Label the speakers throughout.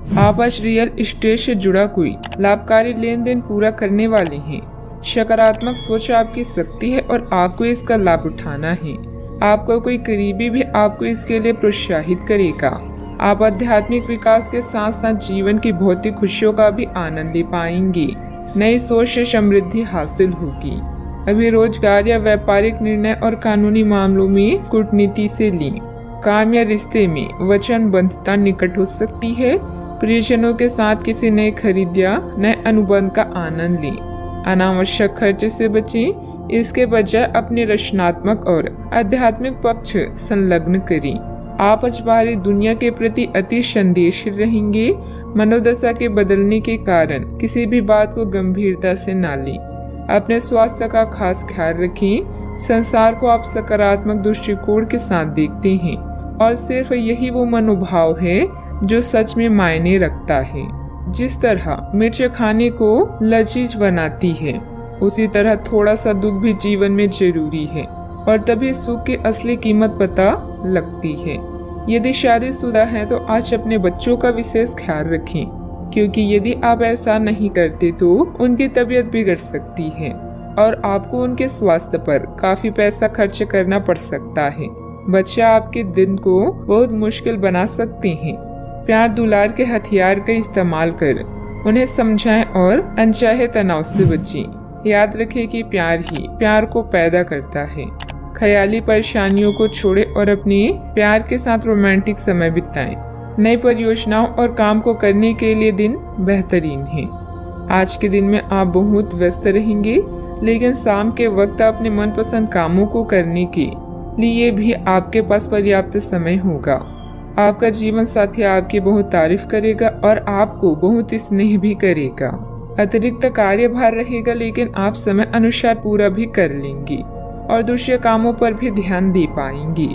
Speaker 1: आप आज real estate से जुड़ा कोई लाभकारी लेन देन पूरा करने वाले हैं। सकारात्मक सोच आपकी शक्ति है और आपको इसका लाभ उठाना है। आपका कोई करीबी भी आपको इसके लिए प्रोत्साहित करेगा। आप आध्यात्मिक विकास के साथ साथ जीवन की भौतिक खुशियों का भी आनंद ले पाएंगे। नई सोच से समृद्धि हासिल होगी। अभी रोजगार या व्यापारिक निर्णय और कानूनी मामलों में कूटनीति से लें। काम या रिश्ते में वचनबद्धता निकट हो सकती है। प्रियजनों के साथ किसी नए खरीद या नए अनुबंध का आनंद लें। अनावश्यक खर्चे से बचें। इसके बजाय अपने रचनात्मक और आध्यात्मिक पक्ष संलग्न करें। आप आज बाहरी दुनिया के प्रति अति संवेदनशील रहेंगे। मनोदशा के बदलने के कारण किसी भी बात को गंभीरता से न लें। अपने स्वास्थ्य का खास ख्याल रखें। संसार को आप सकारात्मक दृष्टिकोण के साथ देखते हैं और सिर्फ यही वो मनोभाव है जो सच में मायने रखता है। जिस तरह मिर्च खाने को लजीज बनाती है, उसी तरह थोड़ा सा दुख भी जीवन में जरूरी है और तभी सुख की असली कीमत पता लगती है। यदि शादीशुदा हैं तो आज अपने बच्चों का विशेष ख्याल रखें, क्योंकि यदि आप ऐसा नहीं करते तो उनकी तबीयत बिगड़ सकती है और आपको उनके स्वास्थ्य पर काफी पैसा खर्च करना पड़ सकता है। बच्चे आपके दिन को बहुत मुश्किल बना सकते हैं। प्यार दुलार के हथियार का इस्तेमाल कर उन्हें समझाएं और अनचाहे तनाव से बचें। याद रखें कि प्यार ही प्यार को पैदा करता है। ख्याली परेशानियों को छोड़ें और अपने प्यार के साथ रोमांटिक समय बिताएं। नई परियोजनाओं और काम को करने के लिए दिन बेहतरीन है। आज के दिन में आप बहुत व्यस्त रहेंगे, लेकिन शाम के वक्त अपने मनपसंद कामों को करने के लिए भी आपके पास पर्याप्त समय होगा। आपका जीवन साथी आपकी बहुत तारीफ करेगा और आपको बहुत स्नेह भी करेगा। अतिरिक्त कार्यभार रहेगा, लेकिन आप समय अनुसार पूरा भी कर लेंगे और दूसरे कामों पर भी ध्यान दे पाएंगे।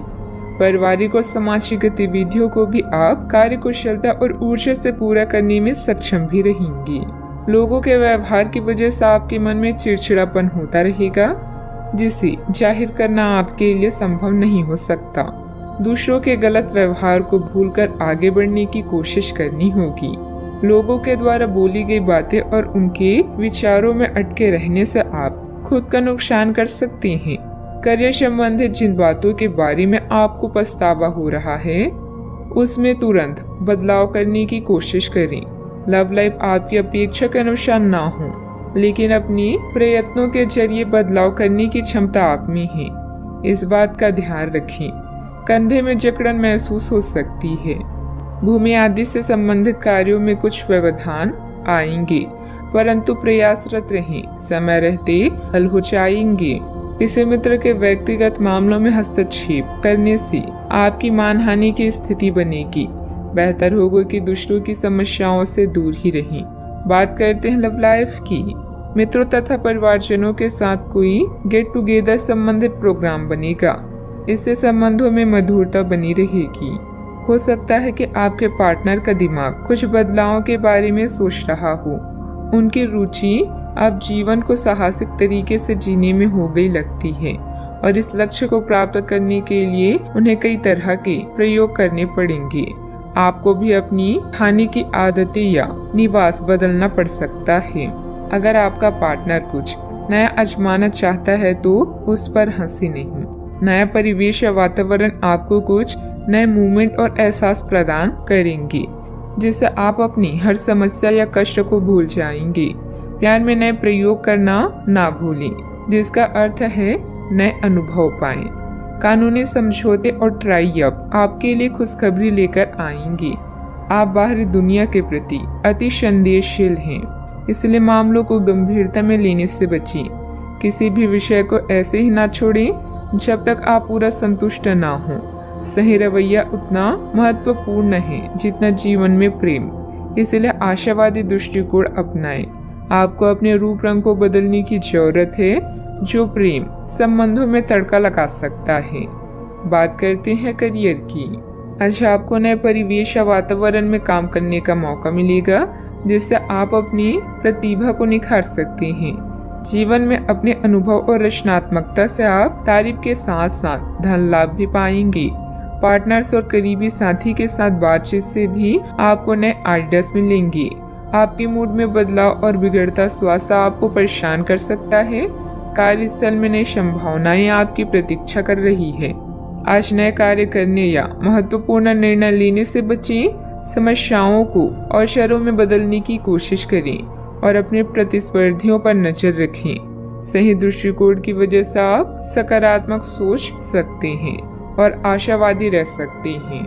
Speaker 1: पारिवारिक और सामाजिक गतिविधियों को भी आप कार्यकुशलता और ऊर्जा से पूरा करने में सक्षम भी रहेंगे। लोगों के व्यवहार की वजह से आपके मन में चिड़चिड़ापन होता रहेगा, जिसे जाहिर करना आपके लिए संभव नहीं हो सकता। दूसरों के गलत व्यवहार को भूलकर आगे बढ़ने की कोशिश करनी होगी। लोगों के द्वारा बोली गई बातें और उनके विचारों में अटके रहने से आप खुद का नुकसान कर सकते हैं। करियर संबंधित जिन बातों के बारे में आपको पछतावा हो रहा है, उसमें तुरंत बदलाव करने की कोशिश करें। लव लाइफ आपकी अपेक्षा के अनुसार ना हो, लेकिन अपने प्रयत्नों के जरिए बदलाव करने की क्षमता आप में है। इस बात का ध्यान रखें। कंधे में जकड़न महसूस हो सकती है। भूमि आदि से संबंधित कार्यों में कुछ व्यवधान आएंगे, परंतु प्रयासरत रहें। समय रहते हल हो जाएंगे। किसी मित्र के व्यक्तिगत मामलों में हस्तक्षेप करने से आपकी मानहानि की स्थिति बनेगी। बेहतर होगा कि दूसरों की समस्याओं से दूर ही रहें। बात करते हैं लव लाइफ की। मित्रों तथा परिवारजनों के साथ कोई गेट टुगेदर संबंधित प्रोग्राम बनेगा। इससे संबंधों में मधुरता बनी रहेगी। हो सकता है कि आपके पार्टनर का दिमाग कुछ बदलावों के बारे में सोच रहा हो। उनकी रुचि अब जीवन को साहसिक तरीके से जीने में हो गई लगती है और इस लक्ष्य को प्राप्त करने के लिए उन्हें कई तरह के प्रयोग करने पड़ेंगे। आपको भी अपनी खाने की आदतें या निवास बदलना पड़ सकता है। अगर आपका पार्टनर कुछ नया आजमाना चाहता है तो उस पर हंसी नहीं। नया परिवेश या वातावरण आपको कुछ नए मूवमेंट और एहसास प्रदान करेंगे, जिससे आप अपनी हर समस्या या कष्ट को भूल जाएंगे। प्यार में नए प्रयोग करना ना भूलें, जिसका अर्थ है नए अनुभव पाएं। कानूनी समझौते और ट्राई अप आपके लिए खुशखबरी लेकर आएंगे। आप बाहरी दुनिया के प्रति अति संवेदनशील हैं, इसलिए मामलों को गंभीरता में लेने से बचें। किसी भी विषय को ऐसे ही ना छोड़ें जब तक आप पूरा संतुष्ट ना हो। सही रवैया उतना महत्वपूर्ण है जितना जीवन में प्रेम, इसलिए आशावादी दृष्टिकोण अपनाएं। आपको अपने रूप रंग को बदलने की जरूरत है, जो प्रेम संबंधों में तड़का लगा सकता है। बात करते हैं करियर की। आज आपको नए परिवेश या वातावरण में काम करने का मौका मिलेगा, जिससे आप अपनी प्रतिभा को निखार सकते हैं। जीवन में अपने अनुभव और रचनात्मकता से आप तारीफ के साथ साथ धन लाभ भी पाएंगे। पार्टनर्स और करीबी साथी के साथ बातचीत से भी आपको नए आइडियाज मिलेंगे। आपके मूड में बदलाव और बिगड़ता स्वास्थ्य आपको परेशान कर सकता है। कार्यस्थल में नई संभावनाएं आपकी प्रतीक्षा कर रही है। आज नए कार्य करने या महत्वपूर्ण निर्णय लेने से बचें। समस्याओं को अवसरों में बदलने की कोशिश करें और अपने प्रतिस्पर्धियों पर नजर रखें। सही दृष्टिकोण की वजह से आप सकारात्मक सोच सकते हैं और आशावादी रह सकते हैं।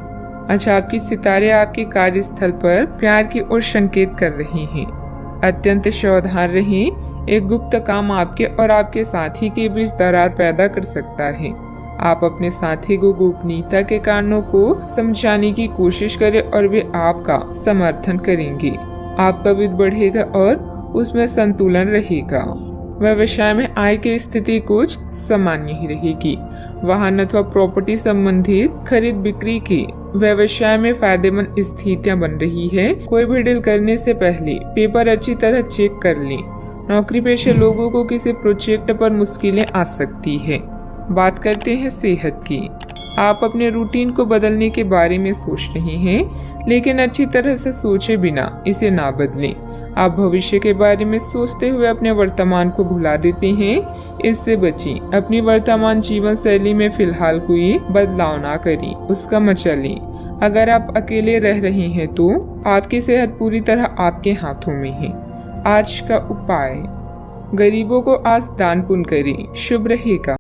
Speaker 1: अच्छा, आपके सितारे आपके कार्यस्थल पर प्यार की ओर संकेत कर रहे हैं। अत्यंत सावधान रहें। एक गुप्त काम आपके और आपके साथी के बीच दरार पैदा कर सकता है। आप अपने साथी को गोपनीयता के कारणों को समझाने की कोशिश करें और वे आपका समर्थन करेंगे। आपका वित्त बढ़ेगा और उसमें संतुलन रहेगा। व्यवसाय में आय की स्थिति कुछ सामान्य ही रहेगी। वाहन अथवा प्रॉपर्टी संबंधित खरीद बिक्री की व्यवसाय में फायदेमंद स्थितियां बन रही है। कोई भी डील करने से पहले पेपर अच्छी तरह चेक कर लें। नौकरी पेशे लोगों को किसी प्रोजेक्ट पर मुश्किलें आ सकती है। बात करते हैं सेहत की। आप अपने रूटीन को बदलने के बारे में सोच रहे हैं, लेकिन अच्छी तरह से सोचे बिना इसे ना बदलें। आप भविष्य के बारे में सोचते हुए अपने वर्तमान को भुला देते हैं। इससे बचें। अपनी वर्तमान जीवन शैली में फिलहाल कोई बदलाव ना करें, उसका मजा लें। अगर आप अकेले रह रहे हैं तो आपकी सेहत पूरी तरह आपके हाथों में है। आज का उपाय, गरीबों को आज दान पुण्य करें, शुभ रहेगा।